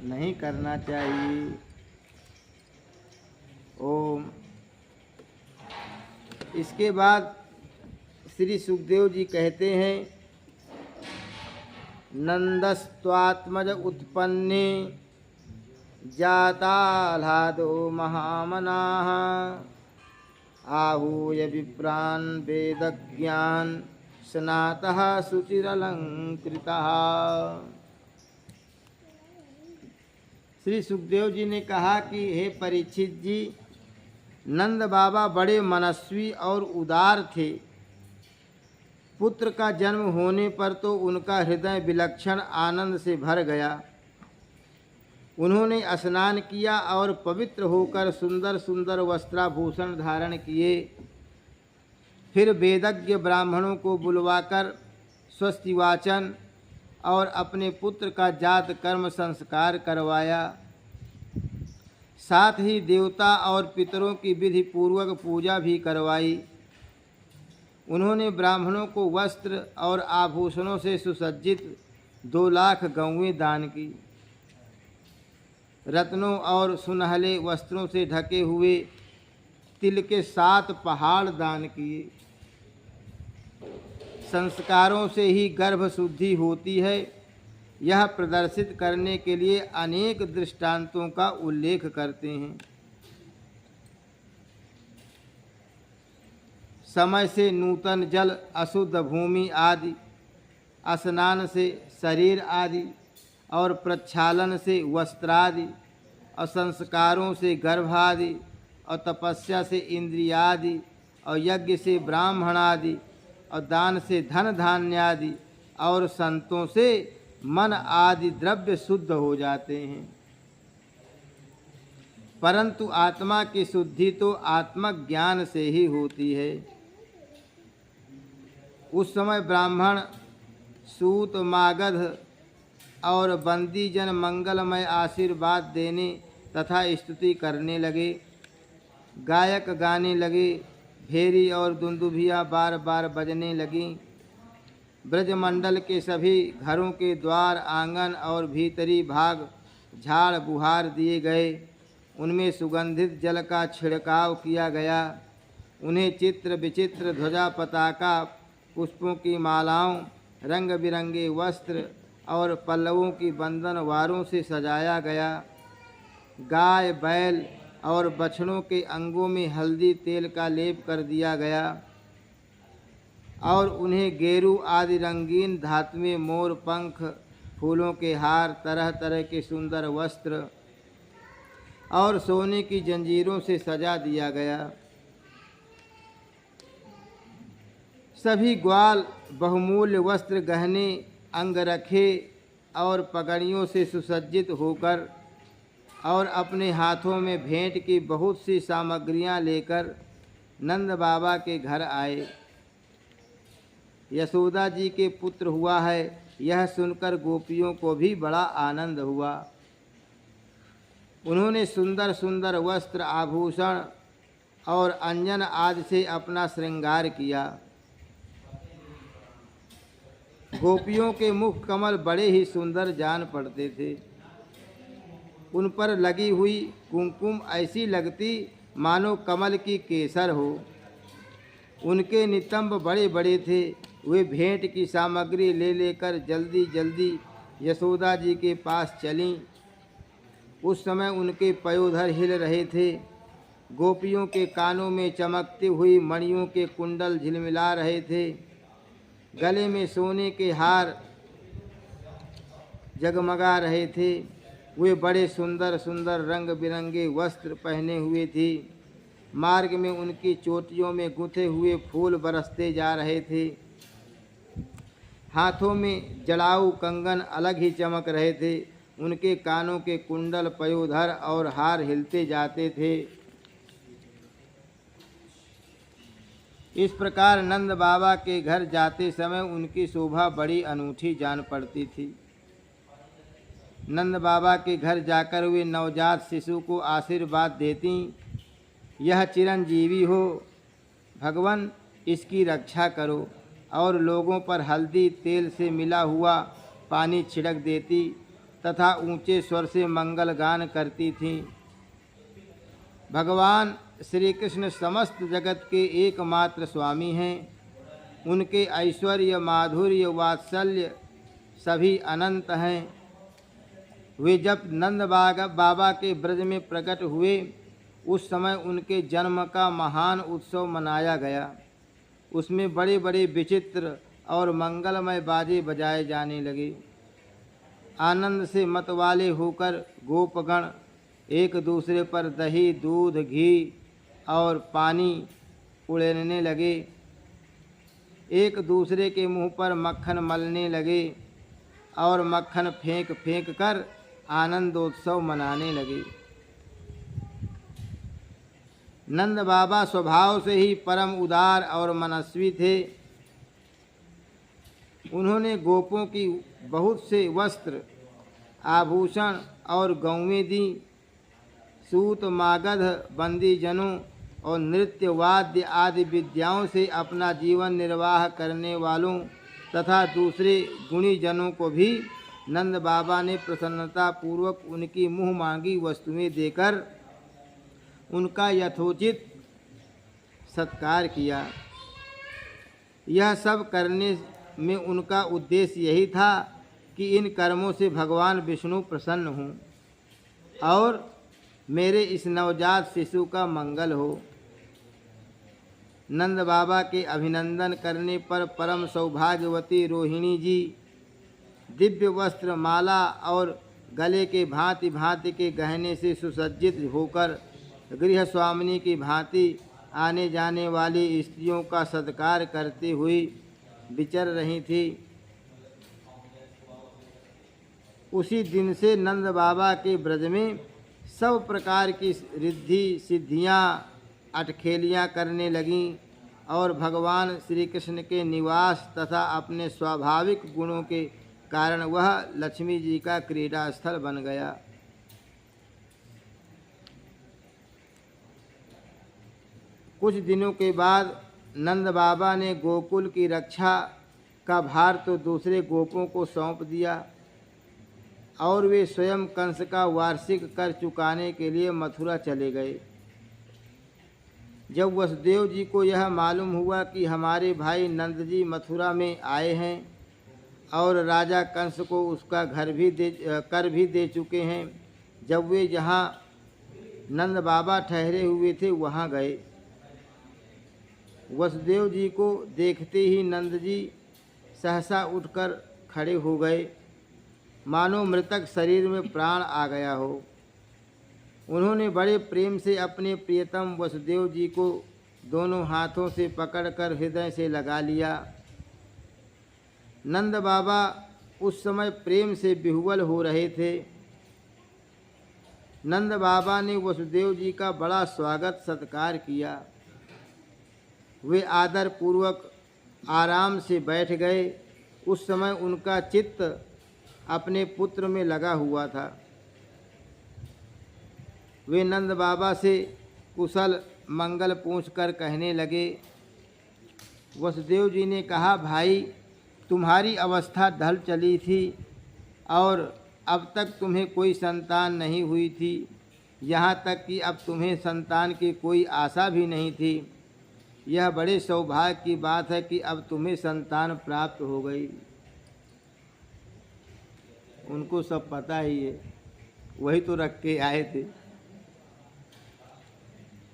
नहीं करना चाहिए। ओम। इसके बाद श्री सुखदेव जी कहते हैं, नंदस्त्वात्मज उत्पन्ने जाताह्लादो महामनाः आहूय विप्रान् वेदज्ञान स्नातः शुचिरलंकृतः। श्री सुखदेव जी ने कहा कि हे परीक्षित जी, नंद बाबा बड़े मनस्वी और उदार थे। पुत्र का जन्म होने पर तो उनका हृदय विलक्षण आनंद से भर गया। उन्होंने स्नान किया और पवित्र होकर सुंदर सुंदर वस्त्राभूषण धारण किए। फिर वेदज्ञ ब्राह्मणों को बुलवाकर स्वस्तिवाचन और अपने पुत्र का जात कर्म संस्कार करवाया। साथ ही देवता और पितरों की विधि पूर्वक पूजा भी करवाई। उन्होंने ब्राह्मणों को वस्त्र और आभूषणों से सुसज्जित 2 लाख गौएं दान की। रत्नों और सुनहले वस्त्रों से ढके हुए तिल के 7 पहाड़ दान किए। संस्कारों से ही गर्भ शुद्धि होती है, यह प्रदर्शित करने के लिए अनेक दृष्टांतों का उल्लेख करते हैं। समय से नूतन जल, अशुद्ध भूमि आदि, स्नान से शरीर आदि, और प्रक्षालन से वस्त्रादि, और संस्कारों से गर्भ आदि, और तपस्या से इंद्रियादि, और यज्ञ से ब्राह्मण आदि, और दान से धन धान्य आदि, और संतों से मन आदि द्रव्य शुद्ध हो जाते हैं। परंतु आत्मा की शुद्धि तो आत्मज्ञान से ही होती है। उस समय ब्राह्मण, सूत, मागध और बंदीजन मंगलमय आशीर्वाद देने तथा स्तुति करने लगे। गायक गाने लगे, भेरी और दुंदुभियाँ बार बार बजने लगीं। ब्रजमंडल के सभी घरों के द्वार, आंगन और भीतरी भाग झाड़ बुहार दिए गए। उनमें सुगंधित जल का छिड़काव किया गया। उन्हें चित्र विचित्र ध्वजा, पताका, पुष्पों की मालाओं, रंग बिरंगे वस्त्र और पल्लवों की बंधनवारों से सजाया गया। गाय, बैल और बछड़ों के अंगों में हल्दी तेल का लेप कर दिया गया और उन्हें गेरू आदि रंगीन धातुएं, मोर पंख, फूलों के हार, तरह तरह के सुंदर वस्त्र और सोने की जंजीरों से सजा दिया गया। सभी ग्वाल बहुमूल्य वस्त्र, गहने, अंगरखे और पगड़ियों से सुसज्जित होकर और अपने हाथों में भेंट की बहुत सी सामग्रियां लेकर नंद बाबा के घर आए। यशोदा जी के पुत्र हुआ है, यह सुनकर गोपियों को भी बड़ा आनंद हुआ। उन्होंने सुंदर सुंदर वस्त्र, आभूषण और अंजन आदि से अपना श्रृंगार किया। गोपियों के मुख कमल बड़े ही सुंदर जान पड़ते थे। उन पर लगी हुई कुमकुम ऐसी लगती मानो कमल की केसर हो। उनके नितंब बड़े बड़े थे। वे भेंट की सामग्री ले लेकर जल्दी जल्दी यशोदा जी के पास चलीं। उस समय उनके पयोधर हिल रहे थे। गोपियों के कानों में चमकती हुई मणियों के कुंडल झिलमिला रहे थे। गले में सोने के हार जगमगा रहे थे। वे बड़े सुंदर सुंदर रंग बिरंगे वस्त्र पहने हुए थी। मार्ग में उनकी चोटियों में गुंथे हुए फूल बरसते जा रहे थे। हाथों में जड़ाऊ कंगन अलग ही चमक रहे थे। उनके कानों के कुंडल, पयोधर और हार हिलते जाते थे। इस प्रकार नंद बाबा के घर जाते समय उनकी शोभा बड़ी अनूठी जान पड़ती थी। नंद बाबा के घर जाकर वे नवजात शिशु को आशीर्वाद देती, यह चिरंजीवी हो, भगवान इसकी रक्षा करो, और लोगों पर हल्दी तेल से मिला हुआ पानी छिड़क देती तथा ऊंचे स्वर से मंगल गान करती थीं। भगवान श्री कृष्ण समस्त जगत के एकमात्र स्वामी हैं। उनके ऐश्वर्य, माधुर्य, वात्सल्य सभी अनंत हैं। वे जब नंद बाबा के ब्रज में प्रकट हुए उस समय उनके जन्म का महान उत्सव मनाया गया। उसमें बड़े बड़े विचित्र और मंगलमय बाजे बजाए जाने लगे। आनंद से मतवाले होकर गोपगण एक दूसरे पर दही, दूध, घी और पानी उड़ेलने लगे। एक दूसरे के मुंह पर मक्खन मलने लगे और मक्खन फेंक फेंक कर आनंदोत्सव मनाने लगे। नंद बाबा स्वभाव से ही परम उदार और मनस्वी थे। उन्होंने गोपों की बहुत से वस्त्र, आभूषण और गौवें दी। सूत, मागध, बंदीजनों और नृत्य, वाद्य आदि विद्याओं से अपना जीवन निर्वाह करने वालों तथा दूसरे गुणीजनों को भी नंद बाबा ने प्रसन्नता पूर्वक उनकी मुँह मांगी वस्तुएं देकर उनका यथोचित सत्कार किया। यह सब करने में उनका उद्देश्य यही था कि इन कर्मों से भगवान विष्णु प्रसन्न हों और मेरे इस नवजात शिशु का मंगल हो। नंद बाबा के अभिनंदन करने पर परम सौभाग्यवती रोहिणी जी दिव्य वस्त्र, माला और गले के भांति भांति के गहने से सुसज्जित होकर गृह स्वामिनी की भांति आने जाने वाली स्त्रियों का सत्कार करते हुए विचर रही थी। उसी दिन से नंद बाबा के ब्रज में सब प्रकार की रिद्धि सिद्धियां, अटखेलियां करने लगीं और भगवान श्री कृष्ण के निवास तथा अपने स्वाभाविक गुणों के कारण वह लक्ष्मी जी का क्रीड़ा स्थल बन गया। कुछ दिनों के बाद नंद बाबा ने गोकुल की रक्षा का भार तो दूसरे गोपों को सौंप दिया और वे स्वयं कंस का वार्षिक कर चुकाने के लिए मथुरा चले गए। जब वसुदेव जी को यह मालूम हुआ कि हमारे भाई नंद जी मथुरा में आए हैं और राजा कंस को उसका घर भी दे चुके हैं, जब वे जहाँ नंद बाबा ठहरे हुए थे वहाँ गए। वसुदेव जी को देखते ही नंद जी सहसा उठकर खड़े हो गए, मानो मृतक शरीर में प्राण आ गया हो। उन्होंने बड़े प्रेम से अपने प्रियतम वसुदेव जी को दोनों हाथों से पकड़कर हृदय से लगा लिया। नंद बाबा उस समय प्रेम से विह्वल हो रहे थे। नंद बाबा ने वसुदेव जी का बड़ा स्वागत सत्कार किया। वे आदर पूर्वक आराम से बैठ गए। उस समय उनका चित्त अपने पुत्र में लगा हुआ था। वे नंद बाबा से कुशल मंगल पूछकर कहने लगे। वसुदेव जी ने कहा, भाई तुम्हारी अवस्था ढल चली थी और अब तक तुम्हें कोई संतान नहीं हुई थी, यहाँ तक कि अब तुम्हें संतान की कोई आशा भी नहीं थी। यह बड़े सौभाग्य की बात है कि अब तुम्हें संतान प्राप्त हो गई। उनको सब पता ही है, वही तो रख के आए थे।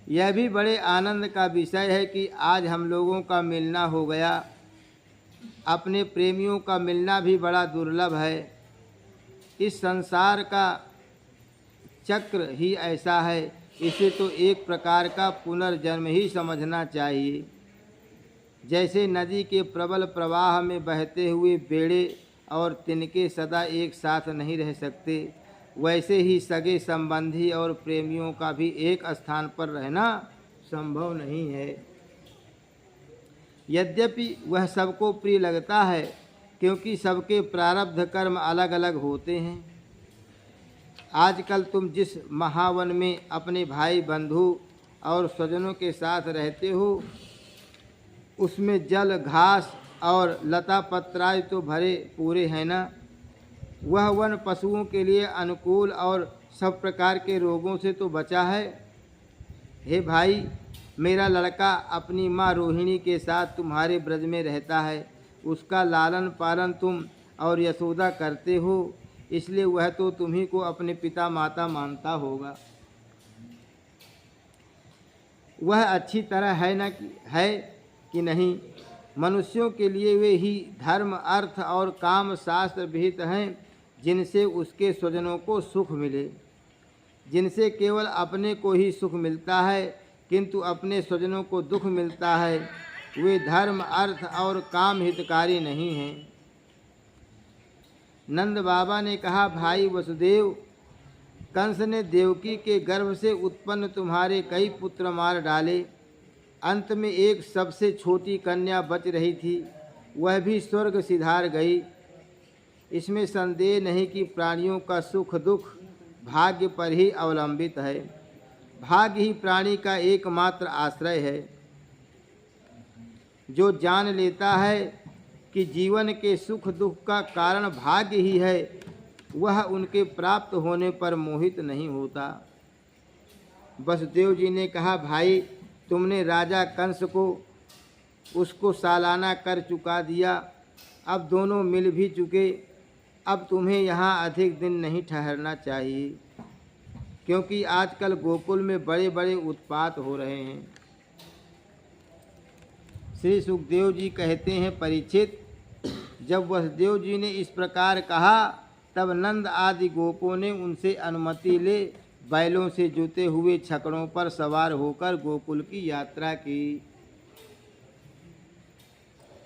यह भी बड़े आनंद का विषय है कि आज हम लोगों का मिलना हो गया। अपने प्रेमियों का मिलना भी बड़ा दुर्लभ है। इस संसार का चक्र ही ऐसा है, इसे तो एक प्रकार का पुनर्जन्म ही समझना चाहिए। जैसे नदी के प्रबल प्रवाह में बहते हुए बेड़े और तिनके सदा एक साथ नहीं रह सकते, वैसे ही सगे संबंधी और प्रेमियों का भी एक स्थान पर रहना संभव नहीं है। यद्यपि वह सबको प्रिय लगता है, क्योंकि सबके प्रारब्ध कर्म अलग अलग होते हैं। आजकल तुम जिस महावन में अपने भाई बंधु और स्वजनों के साथ रहते हो, उसमें जल, घास और लता पत्रादि तो भरे पूरे हैं ना। वह वन पशुओं के लिए अनुकूल और सब प्रकार के रोगों से तो बचा है। हे भाई, मेरा लड़का अपनी माँ रोहिणी के साथ तुम्हारे ब्रज में रहता है। उसका लालन पालन तुम और यशोदा करते हो, इसलिए वह तो तुम्ही को अपने पिता माता मानता होगा। वह अच्छी तरह है कि नहीं? मनुष्यों के लिए वे ही धर्म, अर्थ और काम शास्त्र विहित हैं, जिनसे उसके स्वजनों को सुख मिले। जिनसे केवल अपने को ही सुख मिलता है किंतु अपने स्वजनों को दुख मिलता है, वे धर्म, अर्थ और काम हितकारी नहीं हैं। नंद बाबा ने कहा, भाई वसुदेव, कंस ने देवकी के गर्भ से उत्पन्न तुम्हारे कई पुत्र मार डाले। अंत में एक सबसे छोटी कन्या बच रही थी, वह भी स्वर्ग सिधार गई। इसमें संदेह नहीं कि प्राणियों का सुख दुख भाग्य पर ही अवलंबित है। भाग्य ही प्राणी का एकमात्र आश्रय है। जो जान लेता है कि जीवन के सुख दुख का कारण भाग्य ही है, वह उनके प्राप्त होने पर मोहित नहीं होता। वसुदेव जी ने कहा, भाई, तुमने राजा कंस को उसको सालाना कर चुका दिया। अब दोनों मिल भी चुके। अब तुम्हें यहाँ अधिक दिन नहीं ठहरना चाहिए, क्योंकि आजकल गोकुल में बड़े बड़े उत्पात हो रहे हैं। श्री सुखदेव जी कहते हैं, परीक्षित, जब वसुदेव जी ने इस प्रकार कहा तब नंद आदि गोपों ने उनसे अनुमति ले बैलों से जुते हुए छकड़ों पर सवार होकर गोकुल की यात्रा की।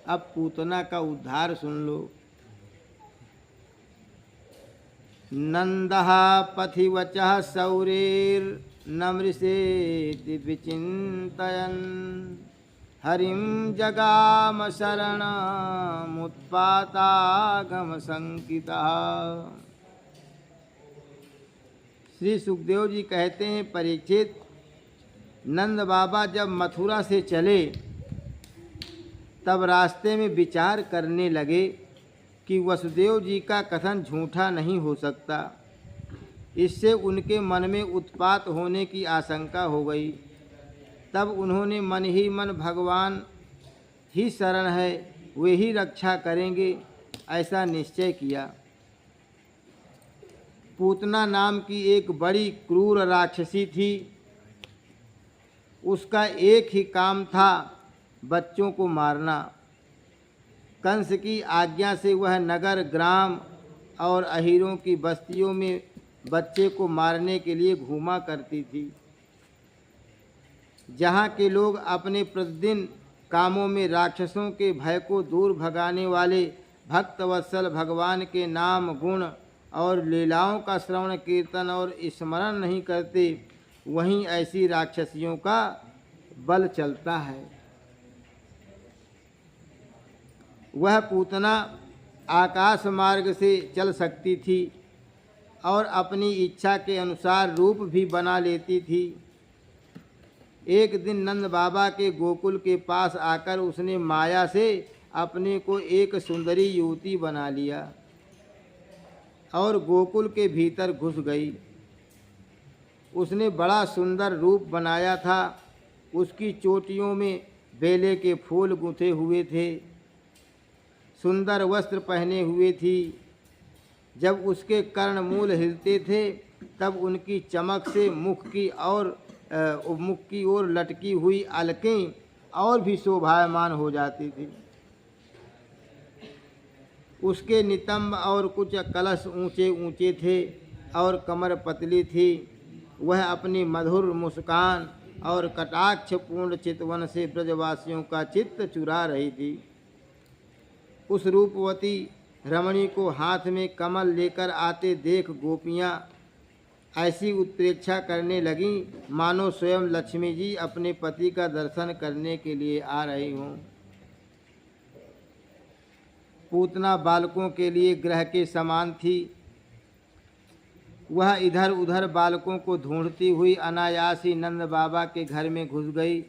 अब पूतना का उद्धार सुन लो। नंदः पथि वचः सौरेर्नमृषेति विचिन्तयन् हरिं जगाम शरणमुत्पातागम संकितः। श्री सुखदेव जी कहते हैं, परीक्षित, नंद बाबा जब मथुरा से चले तब रास्ते में विचार करने लगे कि वसुदेव जी का कथन झूठा नहीं हो सकता। इससे उनके मन में उत्पात होने की आशंका हो गई। तब उन्होंने मन ही मन भगवान ही शरण है, वे ही रक्षा करेंगे, ऐसा निश्चय किया। पूतना नाम की एक बड़ी क्रूर राक्षसी थी। उसका एक ही काम था, बच्चों को मारना। कंस की आज्ञा से वह नगर, ग्राम और अहीरों की बस्तियों में बच्चे को मारने के लिए घूमा करती थी। जहाँ के लोग अपने प्रतिदिन कामों में राक्षसों के भय को दूर भगाने वाले भक्तवत्सल भगवान के नाम, गुण और लीलाओं का श्रवण, कीर्तन और स्मरण नहीं करते, वहीं ऐसी राक्षसियों का बल चलता है। वह पूतना आकाश मार्ग से चल सकती थी और अपनी इच्छा के अनुसार रूप भी बना लेती थी। एक दिन नंद बाबा के गोकुल के पास आकर उसने माया से अपने को एक सुंदरी युवती बना लिया और गोकुल के भीतर घुस गई। उसने बड़ा सुंदर रूप बनाया था। उसकी चोटियों में बेले के फूल गूंथे हुए थे, सुंदर वस्त्र पहने हुए थी। जब उसके कर्णमूल हिलते थे तब उनकी चमक से मुख की ओर लटकी हुई अलकें और भी शोभायमान हो जाती थी। उसके नितंब और कुछ कलश ऊंचे ऊंचे थे और कमर पतली थी। वह अपनी मधुर मुस्कान और कटाक्षपूर्ण चितवन से ब्रजवासियों का चित्त चुरा रही थी। उस रूपवती रमणी को हाथ में कमल लेकर आते देख गोपियाँ ऐसी उत्प्रेक्षा करने लगीं मानो स्वयं लक्ष्मी जी अपने पति का दर्शन करने के लिए आ रही हों। पूतना बालकों के लिए ग्रह के समान थी। वह इधर उधर बालकों को ढूंढती हुई अनायास ही नंद बाबा के घर में घुस गई।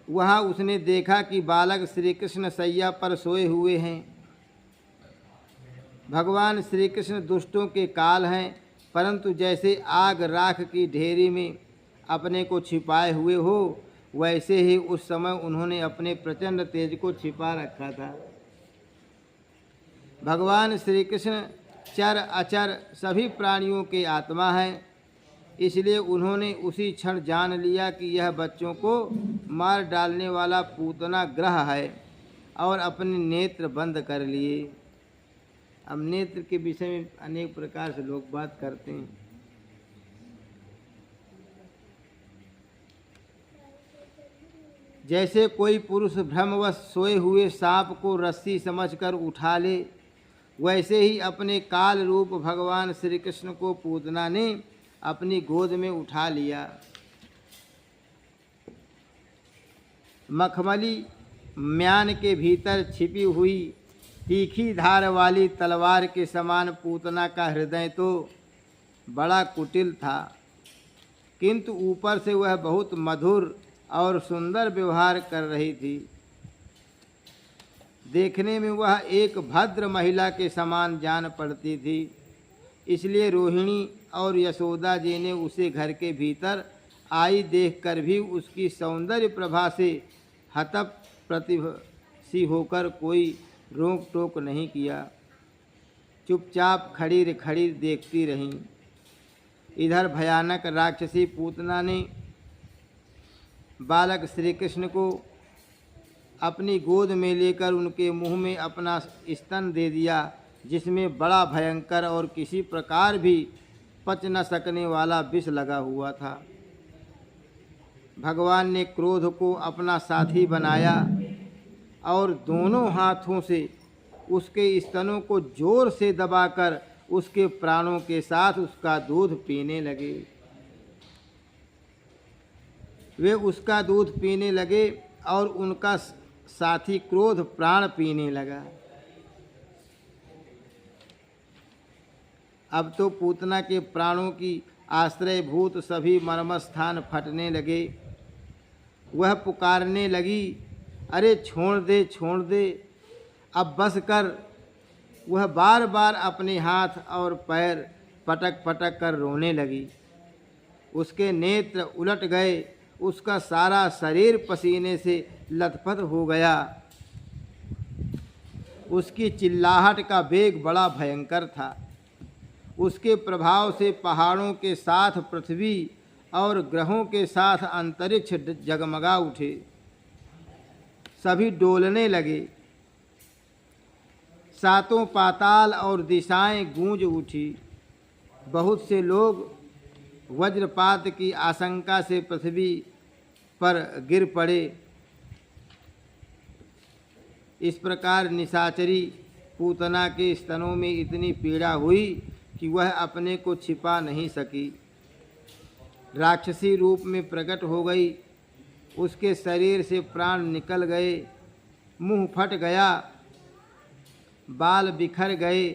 वहाँ उसने देखा कि बालक श्री कृष्ण सैया पर सोए हुए हैं। भगवान श्री कृष्ण दुष्टों के काल हैं, परंतु जैसे आग राख की ढेरी में अपने को छिपाए हुए हो, वैसे ही उस समय उन्होंने अपने प्रचंड तेज को छिपा रखा था। भगवान श्री कृष्ण चर अचर सभी प्राणियों के आत्मा हैं, इसलिए उन्होंने उसी क्षण जान लिया कि यह बच्चों को मार डालने वाला पूतना ग्रह है और अपने नेत्र बंद कर लिए। अब नेत्र के विषय में अनेक प्रकार से लोग बात करते हैं। जैसे कोई पुरुष भ्रमवश सोए हुए सांप को रस्सी समझकर उठा ले, वैसे ही अपने काल रूप भगवान श्री कृष्ण को पूतना ने अपनी गोद में उठा लिया। मखमली म्यान के भीतर छिपी हुई तीखी धार वाली तलवार के समान पूतना का हृदय तो बड़ा कुटिल था, किंतु ऊपर से वह बहुत मधुर और सुंदर व्यवहार कर रही थी। देखने में वह एक भद्र महिला के समान जान पड़ती थी, इसलिए रोहिणी और यशोदा जी ने उसे घर के भीतर आई देखकर भी उसकी सौंदर्य प्रभा से हतप प्रतिभसी होकर कोई रोक टोक नहीं किया, चुपचाप खड़ी खड़ी देखती रहीं। इधर भयानक राक्षसी पूतना ने बालक श्री कृष्ण को अपनी गोद में लेकर उनके मुंह में अपना स्तन दे दिया, जिसमें बड़ा भयंकर और किसी प्रकार भी पच न सकने वाला विष लगा हुआ था। भगवान ने क्रोध को अपना साथी बनाया और दोनों हाथों से उसके स्तनों को जोर से दबाकर उसके प्राणों के साथ उसका दूध पीने लगे। वे उसका दूध पीने लगे और उनका साथी क्रोध प्राण पीने लगा। अब तो पूतना के प्राणों की आश्रयभूत सभी मर्मस्थान फटने लगे। वह पुकारने लगी, अरे छोड़ दे छोड़ दे, अब बस कर। वह बार बार अपने हाथ और पैर पटक पटक कर रोने लगी। उसके नेत्र उलट गए, उसका सारा शरीर पसीने से लथपथ हो गया। उसकी चिल्लाहट का वेग बड़ा भयंकर था। उसके प्रभाव से पहाड़ों के साथ पृथ्वी और ग्रहों के साथ अंतरिक्ष जगमगा उठे, सभी डोलने लगे। सातों पाताल और दिशाएं गूंज उठी। बहुत से लोग वज्रपात की आशंका से पृथ्वी पर गिर पड़े। इस प्रकार निशाचरी पूतना के स्तनों में इतनी पीड़ा हुई कि वह अपने को छिपा नहीं सकी। राक्षसी रूप में प्रकट हो गई। उसके शरीर से प्राण निकल गए, मुंह फट गया, बाल बिखर गए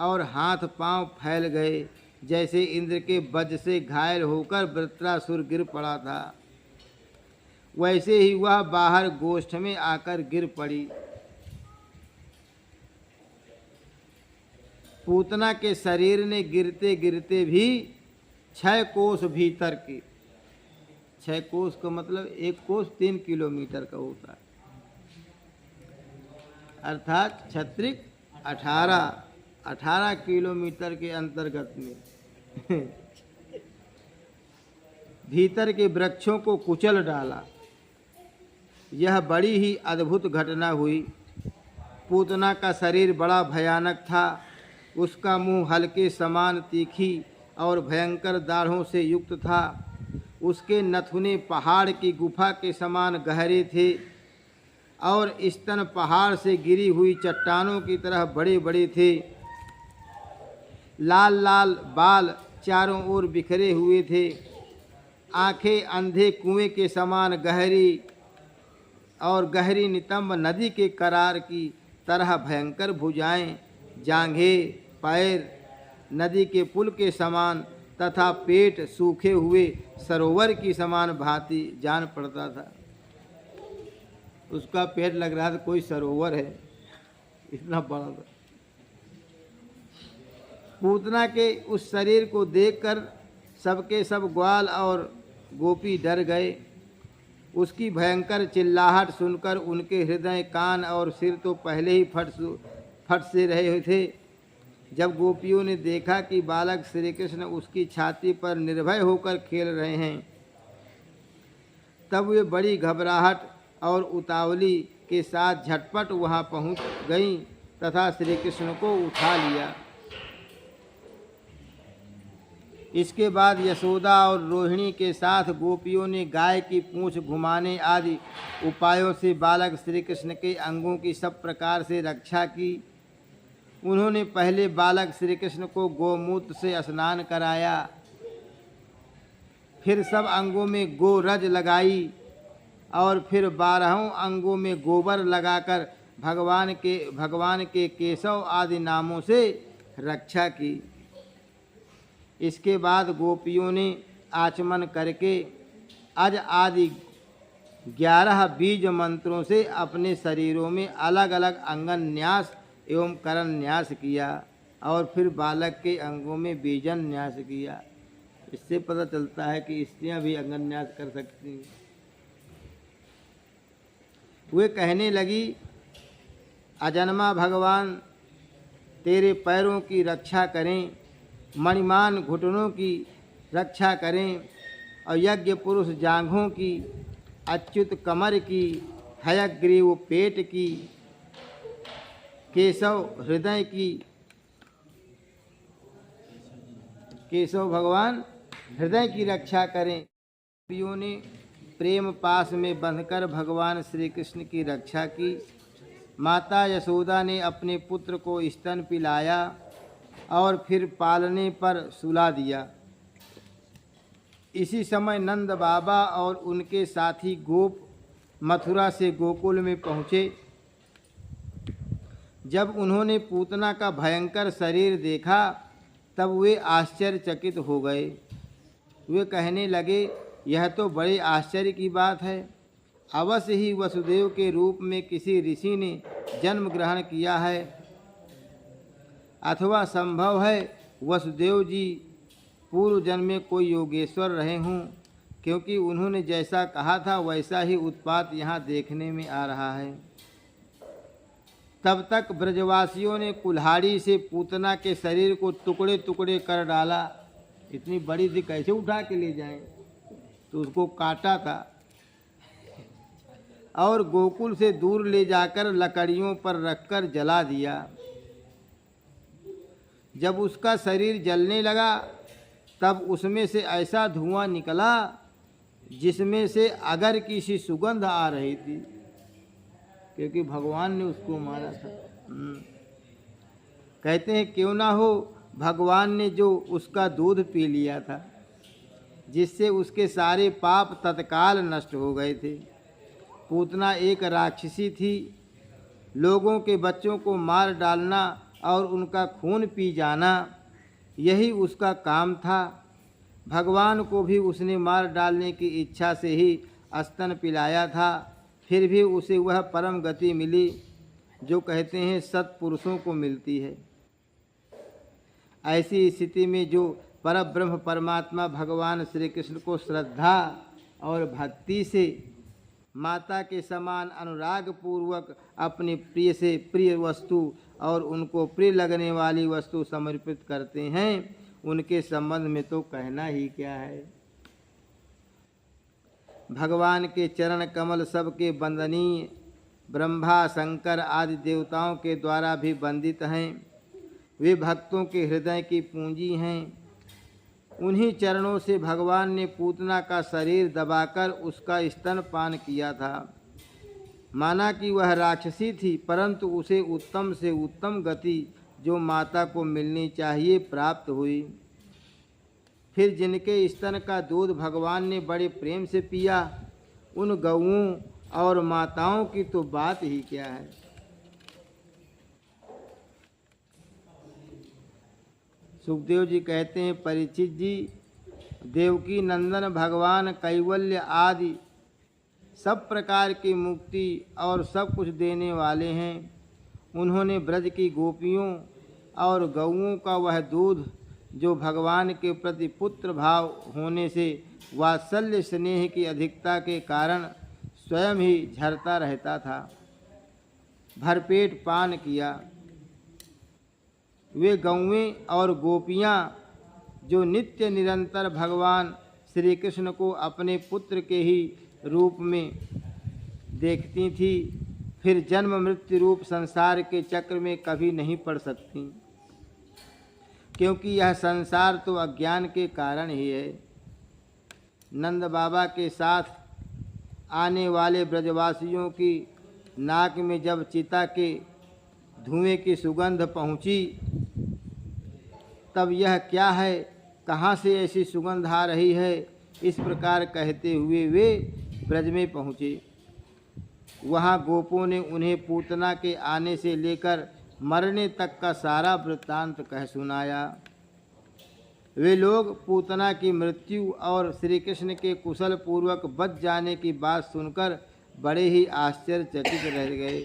और हाथ पांव फैल गए, जैसे इंद्र के वज्र से घायल होकर वृत्रासुर गिर पड़ा था। वैसे ही वह बाहर गोष्ठ में आकर गिर पड़ी। पूतना के शरीर ने गिरते गिरते भी 6 कोस भीतर के, 6 कोस का मतलब 1 कोस 3 किलोमीटर का होता है, अर्थात क्षत्रिक 18 किलोमीटर के अंतर्गत में भीतर के वृक्षों को कुचल डाला। यह बड़ी ही अद्भुत घटना हुई। पूतना का शरीर बड़ा भयानक था। उसका मुंह हल्के समान तीखी और भयंकर दाढ़ों से युक्त था। उसके नथुने पहाड़ की गुफा के समान गहरे थे और स्तन पहाड़ से गिरी हुई चट्टानों की तरह बड़े बड़े थे। लाल लाल बाल चारों ओर बिखरे हुए थे। आंखें अंधे कुएं के समान गहरी और गहरी नितंब नदी के करार की तरह भयंकर भुजाएं, जांघें, पैर नदी के पुल के समान तथा पेट सूखे हुए सरोवर की समान भांति जान पड़ता था। उसका पेट लग रहा था कोई सरोवर है, इतना बड़ा था। पूतना के उस शरीर को देखकर सबके सब ग्वाल और गोपी डर गए। उसकी भयंकर चिल्लाहट सुनकर उनके हृदय, कान और सिर तो पहले ही फट से रहे थे। जब गोपियों ने देखा कि बालक श्री कृष्ण उसकी छाती पर निर्भय होकर खेल रहे हैं, तब वे बड़ी घबराहट और उतावली के साथ झटपट वहां पहुंच गईं तथा श्री कृष्ण को उठा लिया। इसके बाद यशोदा और रोहिणी के साथ गोपियों ने गाय की पूंछ घुमाने आदि उपायों से बालक श्री कृष्ण के अंगों की सब प्रकार से रक्षा की। उन्होंने पहले बालक श्री कृष्ण को गोमूत्र से स्नान कराया, फिर सब अंगों में गोरज लगाई और फिर 12 अंगों में गोबर लगाकर भगवान के केशव आदि नामों से रक्षा की। इसके बाद गोपियों ने आचमन करके अज आदि 11 बीज मंत्रों से अपने शरीरों में अलग अलग अंगन न्यास एवं करण न्यास किया और फिर बालक के अंगों में बीजन न्यास किया। इससे पता चलता है कि स्त्रियां भी अंगन न्यास कर सकती हैं। वे कहने लगी, अजन्मा भगवान तेरे पैरों की रक्षा करें, मणिमान घुटनों की रक्षा करें और यज्ञ पुरुष जांघों की, अच्युत कमर की, हयग्रीव पेट की, केशव हृदय की, केशव भगवान हृदय की रक्षा करें। गोपियों ने प्रेम पास में बंधकर भगवान श्री कृष्ण की रक्षा की। माता यशोदा ने अपने पुत्र को स्तन पिलाया और फिर पालने पर सुला दिया। इसी समय नंद बाबा और उनके साथी गोप मथुरा से गोकुल में पहुँचे। जब उन्होंने पूतना का भयंकर शरीर देखा तब वे आश्चर्यचकित हो गए। वे कहने लगे, यह तो बड़े आश्चर्य की बात है। अवश्य ही वसुदेव के रूप में किसी ऋषि ने जन्म ग्रहण किया है, अथवा संभव है वसुदेव जी पूर्व जन्म में कोई योगेश्वर रहे हों, क्योंकि उन्होंने जैसा कहा था वैसा ही उत्पात यहाँ देखने में आ रहा है। तब तक ब्रजवासियों ने कुल्हाड़ी से पूतना के शरीर को टुकड़े टुकड़े कर डाला। इतनी बड़ी थी, कैसे उठा के ले जाएं, तो उसको काटा था और गोकुल से दूर ले जाकर लकड़ियों पर रखकर जला दिया। जब उसका शरीर जलने लगा तब उसमें से ऐसा धुआं निकला जिसमें से अगर की सी सुगंध आ रही थी, क्योंकि भगवान ने उसको मारा था। कहते हैं क्यों ना हो भगवान ने जो उसका दूध पी लिया था, जिससे उसके सारे पाप तत्काल नष्ट हो गए थे। पूतना एक राक्षसी थी। लोगों के बच्चों को मार डालना और उनका खून पी जाना, यही उसका काम था। भगवान को भी उसने मार डालने की इच्छा से ही स्तन पिलाया था। फिर भी उसे वह परम गति मिली जो कहते हैं सत्पुरुषों को मिलती है। ऐसी स्थिति में जो परब्रह्म परमात्मा भगवान श्री कृष्ण को श्रद्धा और भक्ति से माता के समान अनुराग पूर्वक अपनी प्रिय से प्रिय वस्तु और उनको प्रिय लगने वाली वस्तु समर्पित करते हैं, उनके संबंध में तो कहना ही क्या है। भगवान के चरण कमल सबके वंदनीय, ब्रह्मा शंकर आदि देवताओं के द्वारा भी वंदित हैं। वे भक्तों के हृदय की पूंजी हैं। उन्हीं चरणों से भगवान ने पूतना का शरीर दबाकर उसका स्तनपान किया था। माना कि वह राक्षसी थी, परंतु उसे उत्तम से उत्तम गति जो माता को मिलनी चाहिए प्राप्त हुई। फिर जिनके स्तन का दूध भगवान ने बड़े प्रेम से पिया, उन गौओं और माताओं की तो बात ही क्या है। सुखदेव जी कहते हैं, परीक्षित जी, देवकी नंदन भगवान कैवल्य आदि सब प्रकार की मुक्ति और सब कुछ देने वाले हैं। उन्होंने ब्रज की गोपियों और गौओं का वह दूध जो भगवान के प्रति पुत्र भाव होने से वात्सल्य स्नेह की अधिकता के कारण स्वयं ही झरता रहता था, भरपेट पान किया। वे गौएं और गोपियां जो नित्य निरंतर भगवान श्री कृष्ण को अपने पुत्र के ही रूप में देखती थी, फिर जन्म मृत्यु रूप संसार के चक्र में कभी नहीं पड़ सकती, क्योंकि यह संसार तो अज्ञान के कारण ही है। नंद बाबा के साथ आने वाले ब्रजवासियों की नाक में जब चिता के धुएं की सुगंध पहुंची, तब यह क्या है, कहाँ से ऐसी सुगंध आ रही है, इस प्रकार कहते हुए वे ब्रज में पहुँचे। वहाँ गोपों ने उन्हें पूतना के आने से लेकर मरने तक का सारा वृत्तांत कह सुनाया। वे लोग पूतना की मृत्यु और श्री कृष्ण के कुशल पूर्वक बच जाने की बात सुनकर बड़े ही आश्चर्यचकित रह गए।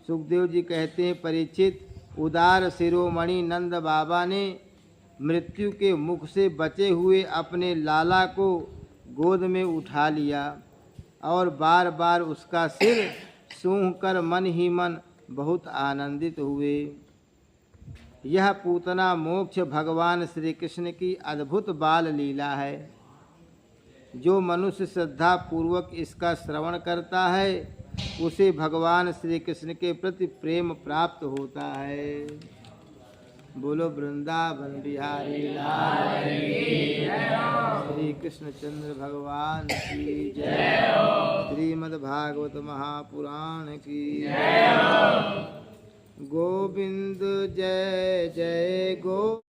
सुखदेव जी कहते हैं, परीक्षित, उदार शिरोमणि नंद बाबा ने मृत्यु के मुख से बचे हुए अपने लाला को गोद में उठा लिया और बार बार उसका सिर सूंघ कर मन ही मन बहुत आनंदित हुए। यह पूतना मोक्ष भगवान श्री कृष्ण की अद्भुत बाल लीला है। जो मनुष्य श्रद्धा पूर्वक इसका श्रवण करता है, उसे भगवान श्री कृष्ण के प्रति प्रेम प्राप्त होता है। बोलो वृंदावन बिहारी लाल की जय, श्री कृष्ण चंद्र भगवान की जय, श्रीमद् भागवत महापुराण की जय। गोविंद जय जय गो